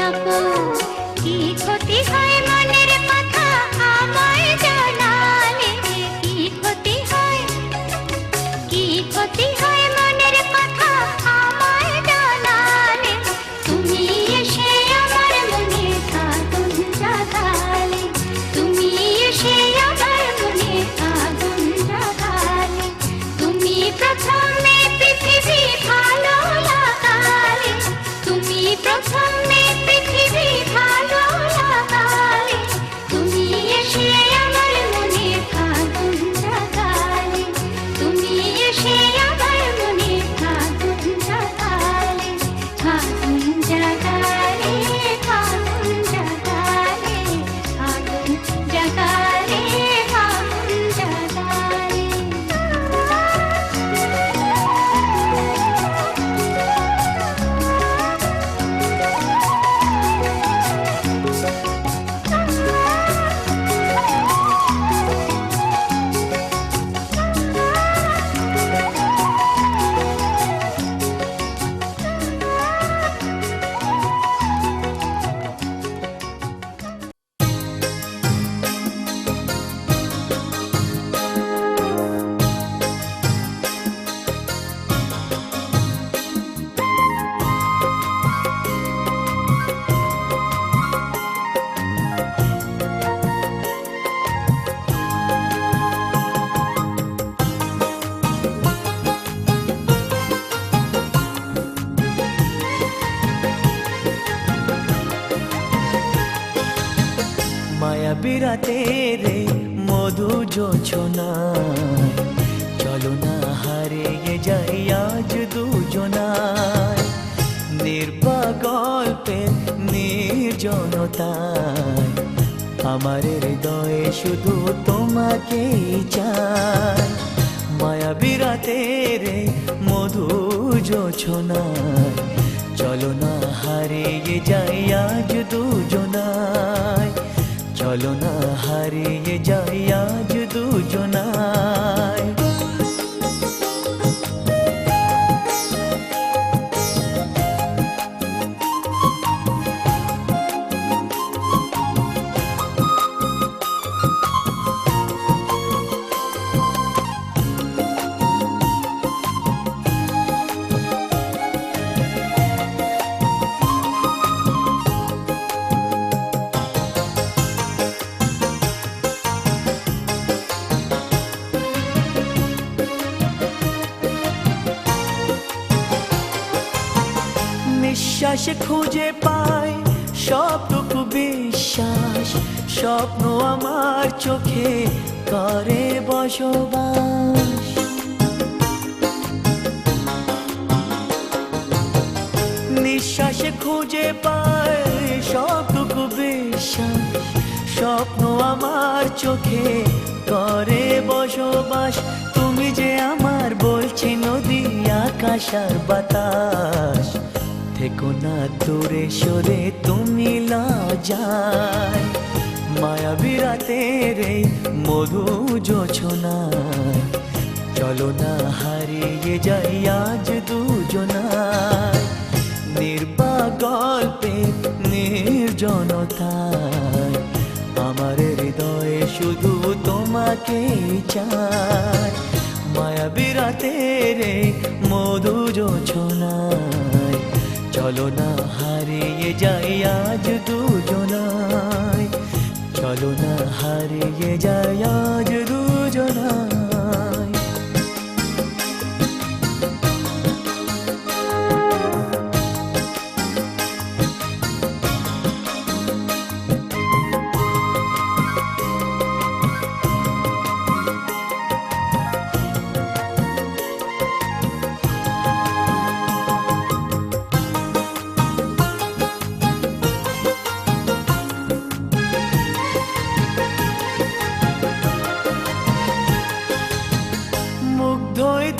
আপু, কি ক্ষতি হয় মনের কথা আমায় জানালে, কি ক্ষতি হয়, কি ক্ষতি হয় মনের কথা আমায় জানালে, তুমি এসে আমার মনে আগুন জাগালে, তুমি এসে আমার মনে আগুন জাগালে, তুমি প্রথমে পৃথিবী ভালো লাগালে, তুমি প্রথমে পৃথিবী ভালো লাগালে, তুমি এসে আমার মনে আগুন জাগালে, তুমি এসে আমার মনে আগুন জাগালে, আগুন জাগালে, আগুন জাগালে, আগুন জাগালে, আগুন জাগালে। মায়াবী রাতে রে মধু জোছনায়, চলো না হারিয়ে যাই আজ দুজনায়, নির্বাগল্পের নির্জনতায়, আমার হৃদয়ে শুধু তোমাকেই চাই। মায়াবী রাতে রে মধু জোছনায়, চলো না হারিয়ে যাই আজ দুজনায়, চলো না হারিয়ে যাই আজ দুজনায়। নিঃশ্বাসে খুঁজে পাই সবটুকু বিশ্বাস, স্বপ্ন আমার চোখে করে বসবাস। নিঃশ্বাসে খুঁজে পাই সবটুকু বিশ্বাস, স্বপ্ন আমার চোখে করে বসবাস। তুমি যে আমার বলছি নদী আকাশ আর বাতাস, থেকো না দূরে সরে তুমি লজ্জায়। মায়াবী রাতে রে মধু জোছনায়, চলো না হারিয়ে যাই আজ দুজনায়, নির্বাগল্পে নির্জনতায়, আমার হৃদয়ে শুধু তোমাকেই চাই। মায়াবী রাতে রে মধু জোছনায়, চলো না হারিয়ে যাই আজ দুজনায়, চলো না হারিয়ে যাই আজ দুজনায়।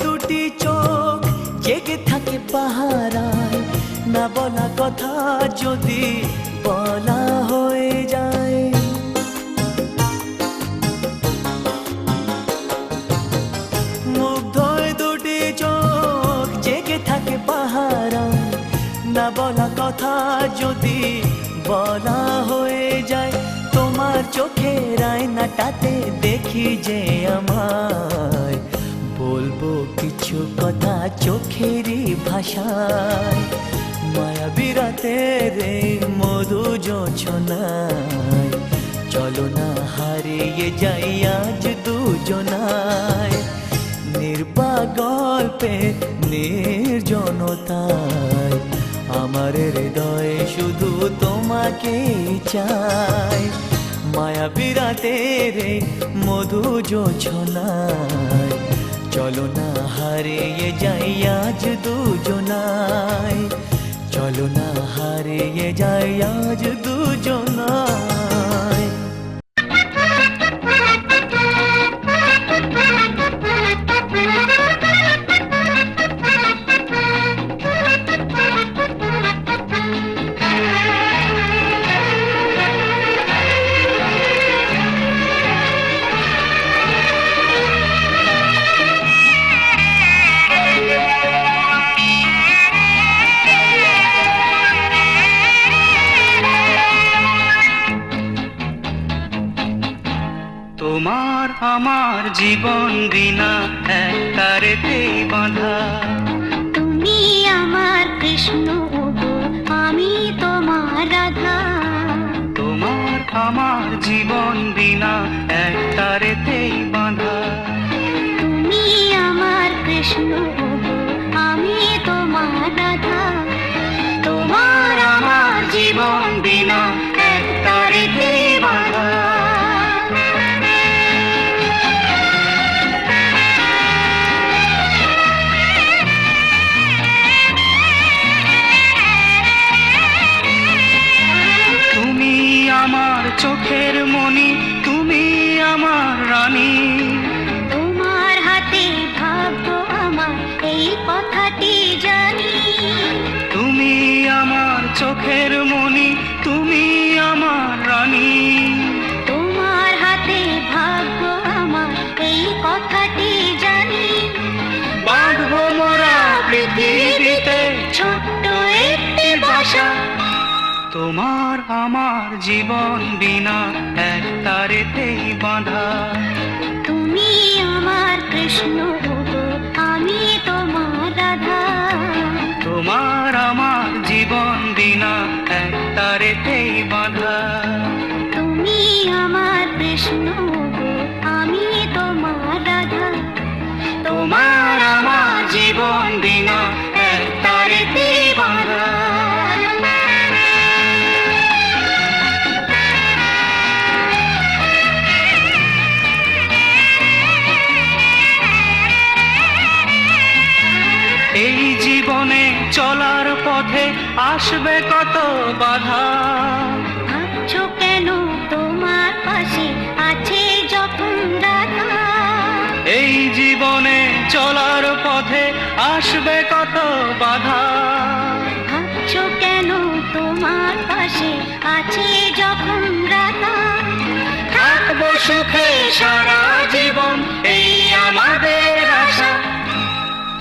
দুটি চোখ জেগে থাকে পাহারায়, না বলা কথা যদি বলা হয়ে যায়। মুগ্ধ দুটি চোখ জেগে থাকে পাহারায়, না না বলা কথা যদি বলা হয়ে যায়, তোমার চোখের আয়নাটাতে দেখি যে আমায়, বলবো কিছু কথা চোখেরই ভাষায়। মায়াবী রাতের এই মধু জোছনায়, চলো না হারিয়ে যাই আজ দুজনায়। নির্বাক গল্পে নির্জনতায়, আমার হৃদয়ে শুধু তোমাকেই চাই। মায়াবী রাতের এই মধু জোছনায়, চলো না হারিয়ে যাই আজ দুজনায়, চলো না হারিয়ে যাই আজ দুজনায়। তোমার আমার জীবন বিনা একটা রেতেই বাঁধা। তুমি আমার কৃষ্ণ গো, আমি তোমার রাধা। তোমার আমার জীবন বিনা একটা রেতেই বাঁধা। তুমি আমার কৃষ্ণ গো, আমি তোমার রাধা। তোমার আমার জীবন বিনা একটা রেতেই বাঁধা। আমার চোখের মণি, তুমি আমার রানী। তোমার হাতে ভাগ্য আমার, এই কথাটি জানি। তুমি আমার চোখের মণি, তুমি আমার রানী। তোমার হাতে ভাগ্য আমার, এই কথাটি জানি। বাঁধবো মোরা পৃথিবীতে ছোট্ট একটি বাসা। তোমার আমার জীবন বিনা একটা রেতেই বাঁধা। তুমি আমার কৃষ্ণ গো, আমি তোমার রাধা। তোমার আমার জীবন বিনা একটা রেতেই বাঁধা। তুমি আমার কৃষ্ণ গো, আমি তোমার রাধা। তোমার আমার জীবন বিনা একটা রেতেই বাঁধা। এই জীবনে চলার পথে আসবে কত বাধা। ভাবছো কেন তোমার পাশে আছে যখন রাধা। এই জীবনে চলার পথে আসবে কত বাধা। ভাবছো কেন তোমার পাশে আছে যখন রাধা। থাকবো সুখে সারা জীবন, এই আমাদের আশা।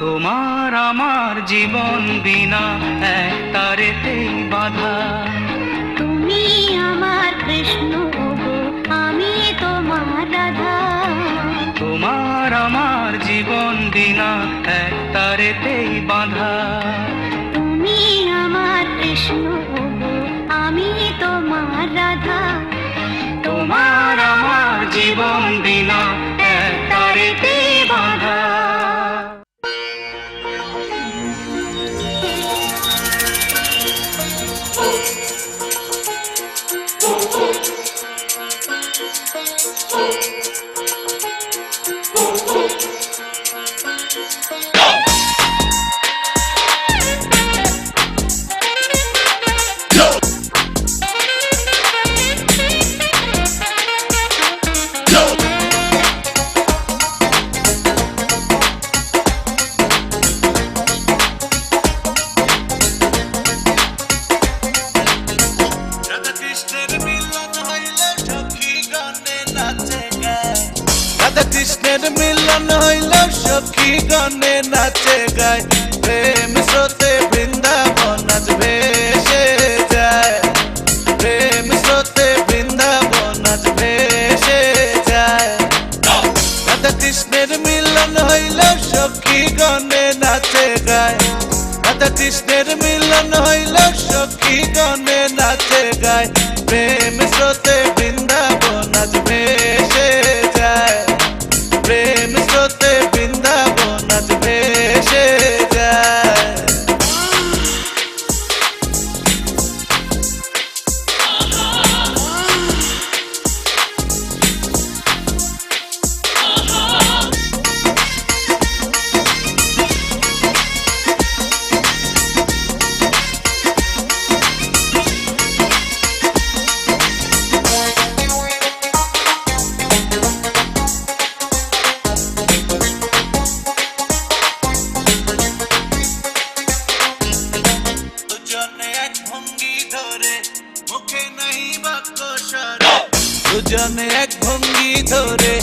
তোমার আমার জীবন বিনা একটা রেতেই বাঁধা। তুমি আমার কৃষ্ণ গো, আমি তোমার রাধা। তোমার আমার জীবন বিনা একটা রেতেই বাঁধা। তুমি আমার কৃষ্ণ গো, আমি তোমার রাধা। তোমার আমার জীবন বিনা একটা রেতেই বাঁধা। কৃষ্ণের মিলন হইল সখী গণে নাচে গায়, প্রেম স্রোতে বৃন্দাবন নাচবে। রাধা কৃষ্ণের মিলন হইল সখী গণে নাচে গায় প্রেম স্রোতে বৃন্দাবন আজ ভেসে যায় প্রেম স্রোতে বৃন্দাবন আজ ভেসে যায় দুজনে এক ভঙ্গি ধরে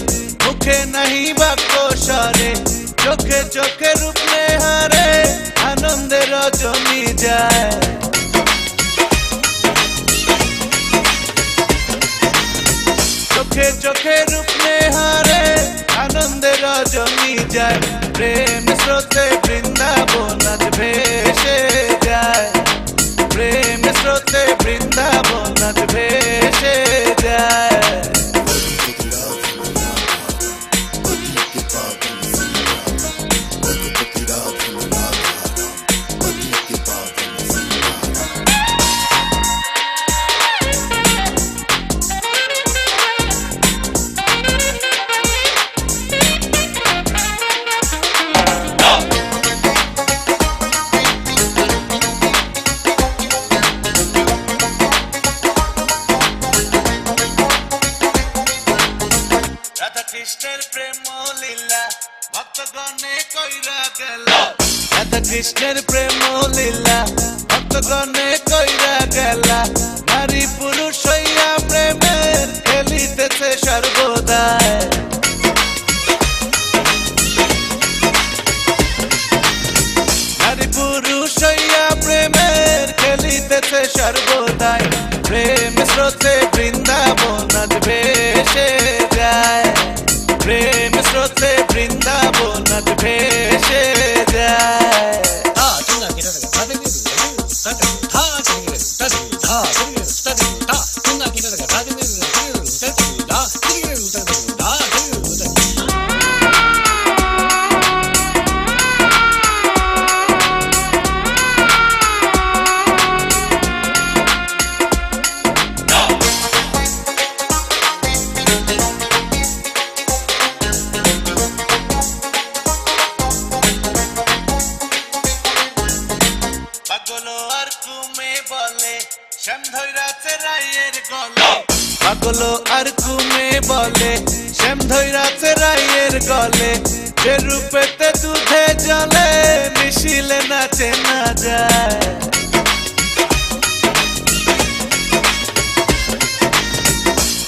মুখে নাহি বাক্য স্বরে চোখে চোখে রূপ নেহারে আনন্দে রজনী যায় চোখে চোখে রূপ নেহারে আনন্দে রজনী যায় প্রেম স্রোতে বৃন্দাবন আজ ভেসে যায় প্রেম স্রোতে বৃন্দাবন আজ ভেসে যায় কৃষ্ণের প্রেম লীলা ভক্তগণে কইরা গেল রাধা কৃষ্ণের প্রেম লীলা ভক্তগণে কইরা গেল নারী পুরুষ হইয়া প্রেমের খেলিতেছে সর্বদাই নারী পুরুষ হইয়া প্রেমের খেলিতেছে সর্বদাই প্রেম স্রোতে বৃন্দাবন আজ ভেসে যায় প্রেম স্রোতে বৃন্দাবন আজ ভেসে যায় পাগলো আর কুমে বলে শ্যাম ধৈরাছে রায়ের গলে যে রূপেতে দুধে জলে মিশিলে নাচে না যায়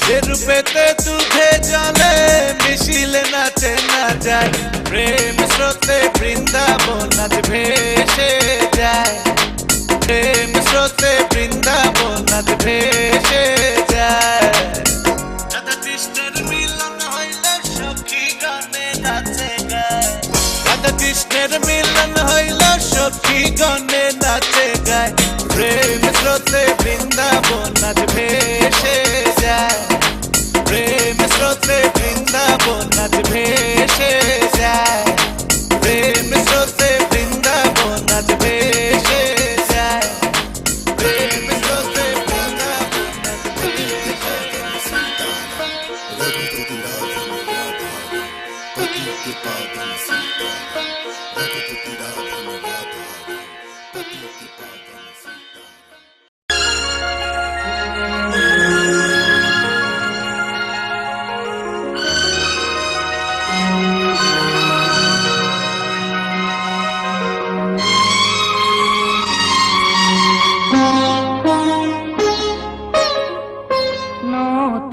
যে রূপেতে দুধে জলে মিশিলে নাচে না যায় প্রেম স্রোতে বৃন্দাবন আজ ভেসে যায় প্রেম স্রোতে বৃন্দাবন আজ ভেসে যায় রাধা কৃষ্ণের মিলন হইল সখী গণে নাচে গায় রাধা কৃষ্ণের মিলন হইল সখী গণে নাচে গায় প্রেম স্রোতে বৃন্দাবন আজ ভেসে যায় প্রেম স্রোতে বৃন্দাবন আজ ভেসে যায় প্রেম স্রোতে বৃন্দাবন আজ ভেসে যায় প্রেম স্রোতে বৃন্দাবন আজ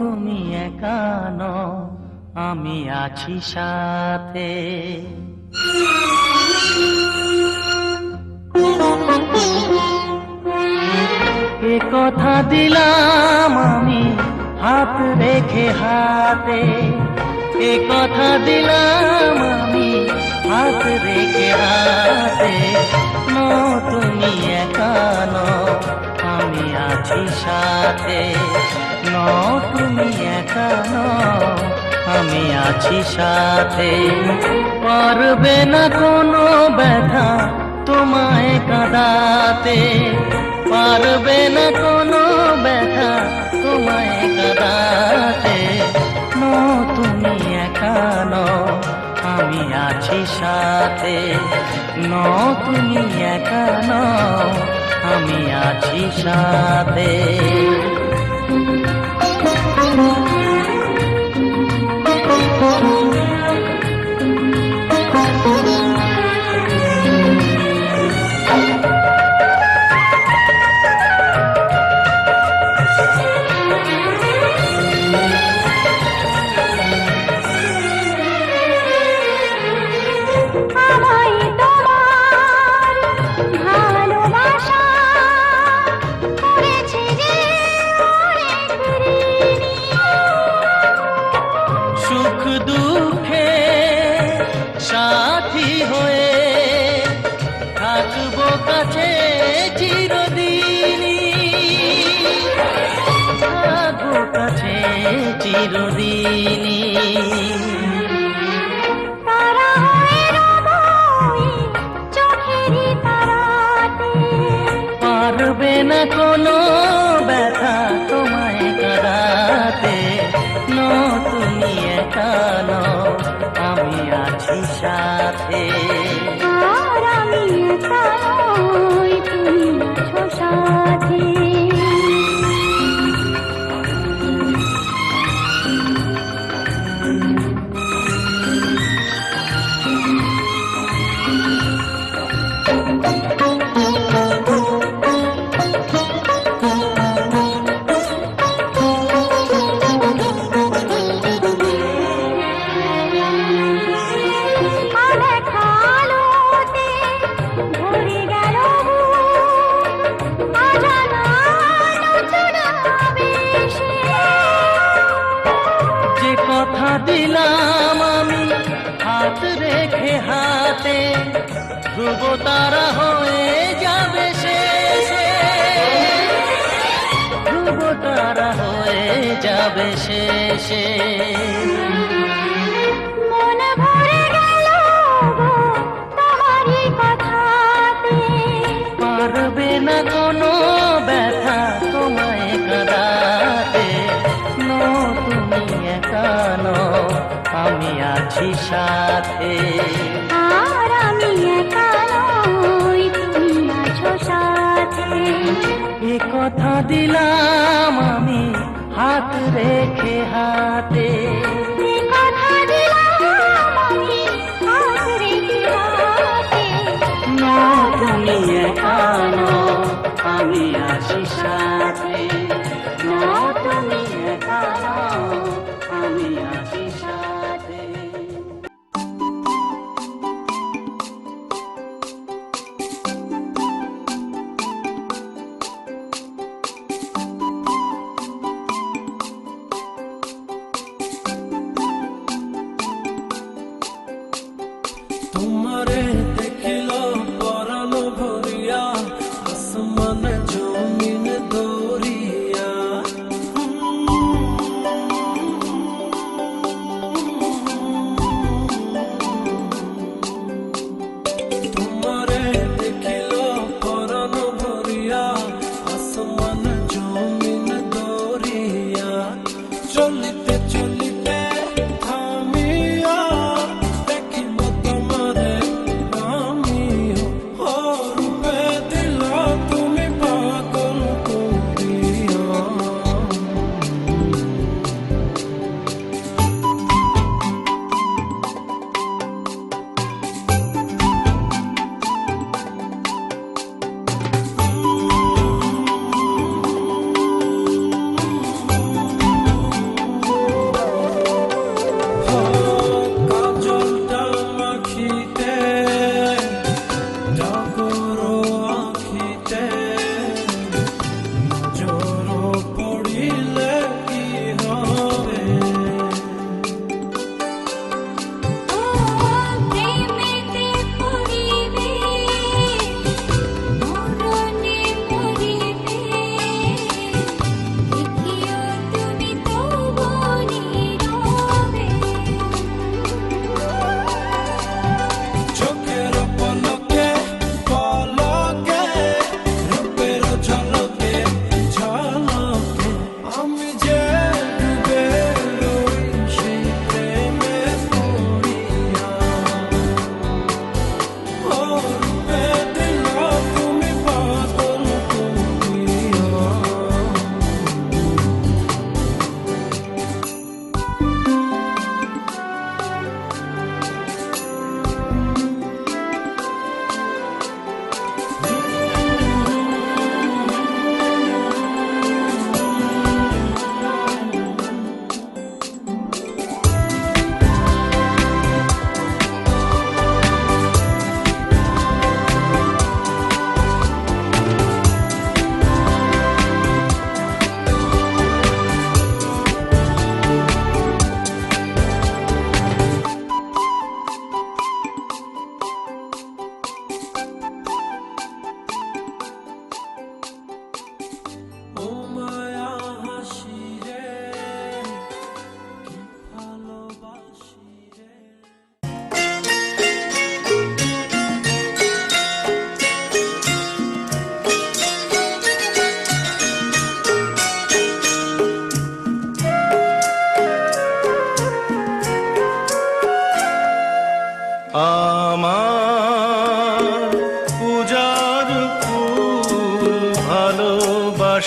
তুমি একা নও আমি আছি সাথে এ কথা দিলাম আমি হাত রেখে হাতে এ কথা দিলাম আমি হাত রেখে হাতে আছি সাথে। নও তুমি একা নও, আমি আছি সাথে। পারবে না কোনো ব্যথা তোমায় কাঁদাতে, পারবে না কোনো ব্যথা তোমায় কাঁদাতে। নও তুমি একা নও, আমি আছি সাথে। নও তুমি একা নও, আমি আছি সাথে। আমায় তোমার ভালোবাসা করেছে যে অনেক ঋণী। সুখ দুঃখে সাথী হয়ে থাকবো কাছে চিরদিনই, থাকবো কাছে চিরদিনই। তারা হয়ে রবই চোখেরই তারাতে। পারবে না কোনো ব্যথা তোমায় কাঁদাতে। নও তুমি একা নও, আমি আছি সাথে। আর আমি একা নই, তুমি আছো সাথে। আলেখা আলোতে ভরে গেল বুক, অজানা নতুন আবেশে। যে কথা দিলাম আমি হাত রেখে হাতে, ধ্রুব তারা হয়ে যাবে শেষে, ধ্রুব তারা হয়ে যাবে শেষে। মন ভরে গেল গো তোমারই কথাতে। পারবে না কোনো ব্যথা তোমায় কাঁদাতে। নও তুমি একা নও, আমি আছি সাথে। আর আমি একা নই, তুমি আছো সাথে। এ কথা দিলাম আমি হাত রেখে হাতে। এ কথা দিলাম আমি হাত রেখে হাতে। নও তুমি একা নও, আমি আছি সাথে। নও তুমি একা নও, আমি আছি সাথে। তোমায়।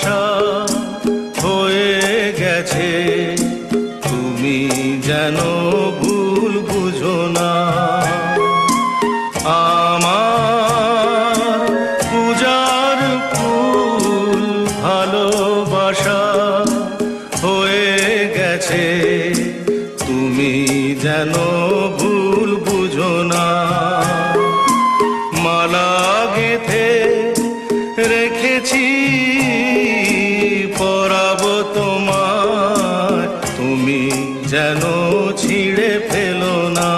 ভালোবাসা হয়ে গেছে, তুমি যেন ভুল বুঝো না। আমার পূজার ফুল ভালোবাসা হয়ে গেছে, তুমি যেন ভুল বুঝো না। মালা গেঁথে রেখেছি পরাবো তোমায়, তুমি যেন ছিঁড়ে ফেলো না।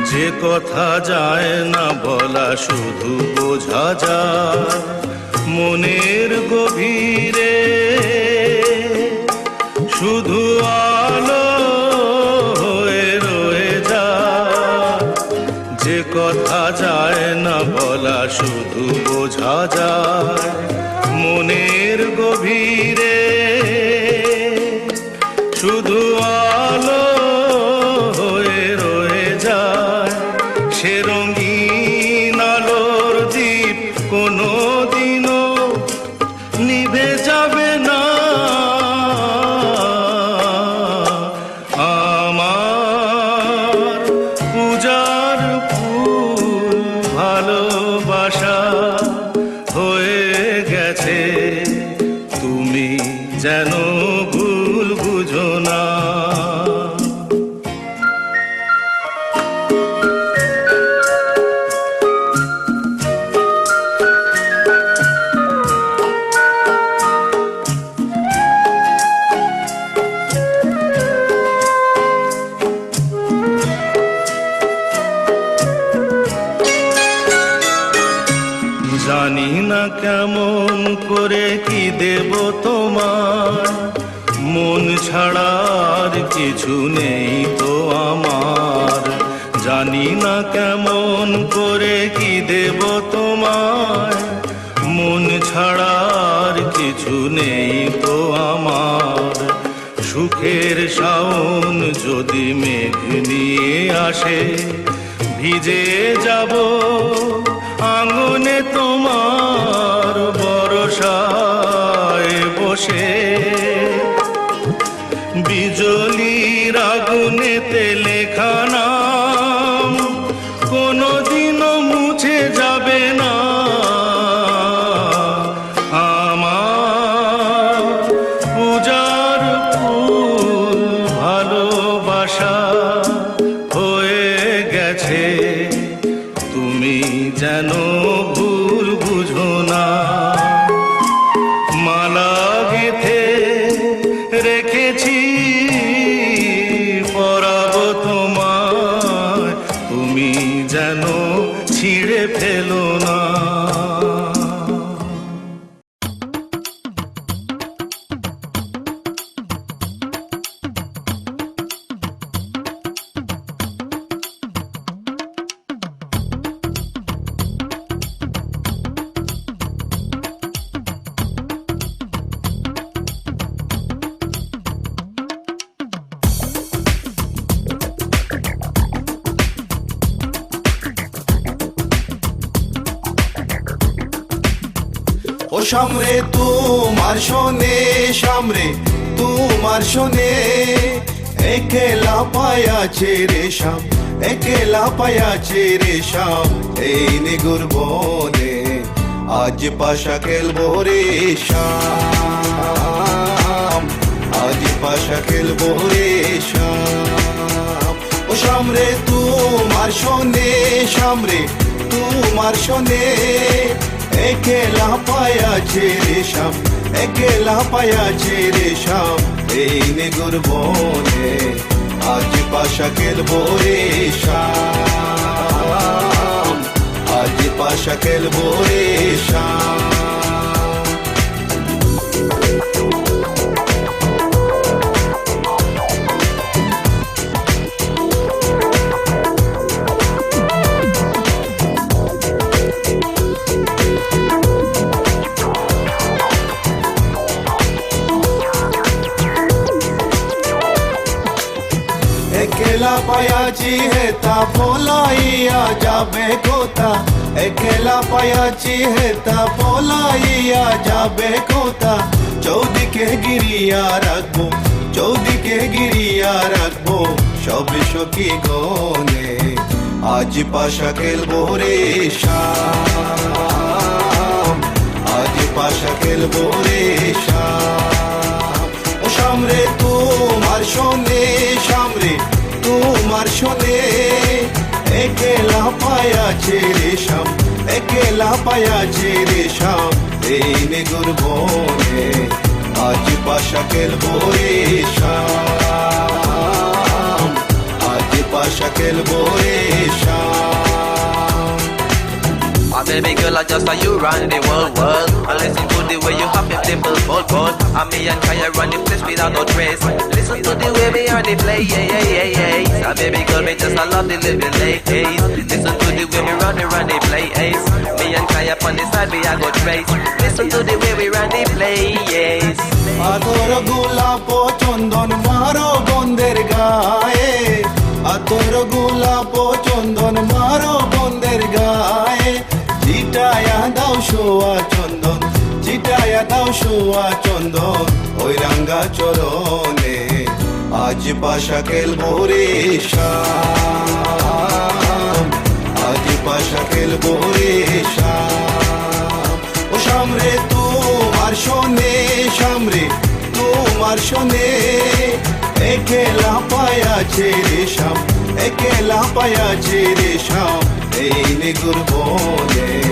যে কথা যায় না বলা শুধু বোঝা যায় মনের গভীরে, শুধু আলো হয়ে রয়ে যায়। যে কথা যায় না বলা শুধু বোঝা যায় মনের গভীরে, শুধু আলো হয়ে রয়ে যায়। সে রঙিন আলোর দ্বীপ কোনো দিনও নিভে যাবে না। আমার পূজার ফুল ভালোবাসা হয়ে গেছে, তুমি যেন ভুল বুঝো না। জানি না কেমন করে কি দেব তোমার, মন ছাড়ার কিছু নেই তো আমার। জানি না কেমন করে কি দেব তোমার, মন ছাড়ার কিছু নেই তো আমার। সুখের শাওন যদি মেঘ নিয়ে আসে, ভিজে যাব আঙ্গনে তোমার বরসায় বসে। বিজলির আগুনেতে লেখা নাম কোনোদিনও মুছে যাবে না। আমার পূজার ফুল ভালোবাসা হয়ে গেছে, তুমি যেন ভুল বুঝো না। মালা গেঁথে রেখেছি পরাবো তোমায়, তুমি যেন ছিঁড়ে ফেলো না। ও সামরে তোমার শোনে, সামরে তোমার শোনে, একলা পায়াছে রে শাম, একলা পায়াছে রে শাম। এই নিগুর বনে আজ পাশা খেলবো রে শাম, আজ পাশা খেলবো রে শাম। ও সামরে তোমার শোনে, সামরে তোমার শোনে, একলা পায়াছে রে শাম, একলা পায়াছে রে শাম। এই নিগুর বনে আজ পাশা খেলবো রে শাম, আজ পাশা খেলবো রে শাম। পায়াছি হেতা পলাইয়া যাবে কোথা একলা পায়াছি হেতা পলাইয়া যাবে কোথা চৌদিকে গিরিয়া রাখবো চৌদিকে গিরিয়া রাখবো সবে সখী গনে আজ পাশা খেলবো রে শাম আজ পাশা খেলবো রে শাম ও শামরে তোমার শোনে শামরে তোমার শোনে একলা পায়াছে রে শাম একলা পায়াছে রে শাম এই নেগুর বনে আজ পাশা খেলবো রে শাম আজ পাশা খেলবো রে শাম My baby girl, I just saw you run the world. I listen to the way you have your dimple bold. I'm me and Kaya run the place without no trace. Listen to the way we on the play, My baby girl, me just I love the living late. Listen to the way we run the play, Me and Kaya on the side, we a go trace. Listen to the way we run the play, আতর গোলাপ চন্দন মারো বন্দের গায়ে আতর গোলাপ চন্দন মারো বন্দের গায়ে চিটায়া দাও শোয়া চন্দন চিটায়া দাও শোয়া চন্দন ওই রাঙ্গা চরণে আজ পাশা খেলবো রে শাম আজ পাশা খেলবো রে শাম ও শামরে তোমার শোনে শামরে তোমার শোনে একলা পায়াছে রে শাম একলা পায়াছে রে শাম এই নেগুর বনে